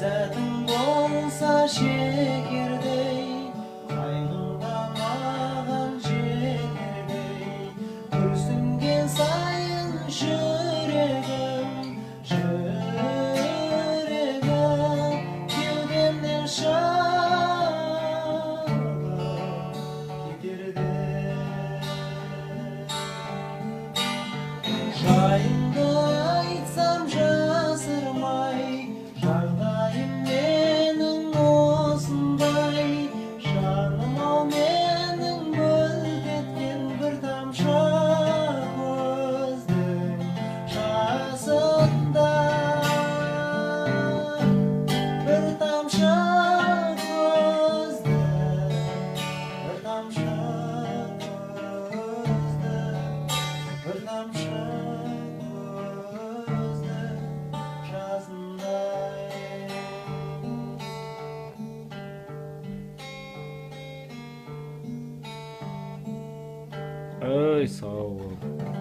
Zaten bolsa şekerdey, kaygımda mağan şekerdey. Kürsüngen sayın şüregim, kevdemden şaraba giderdi. Şayında aytsam jasırmay, жағдайым менің осындай. Жаным ау менің мөлт еткен бір тамшы көздің жасында. Бір тамшы көздің, бір тамшы көздің, бір тамшы көздің жасындай. Ой, сау бол.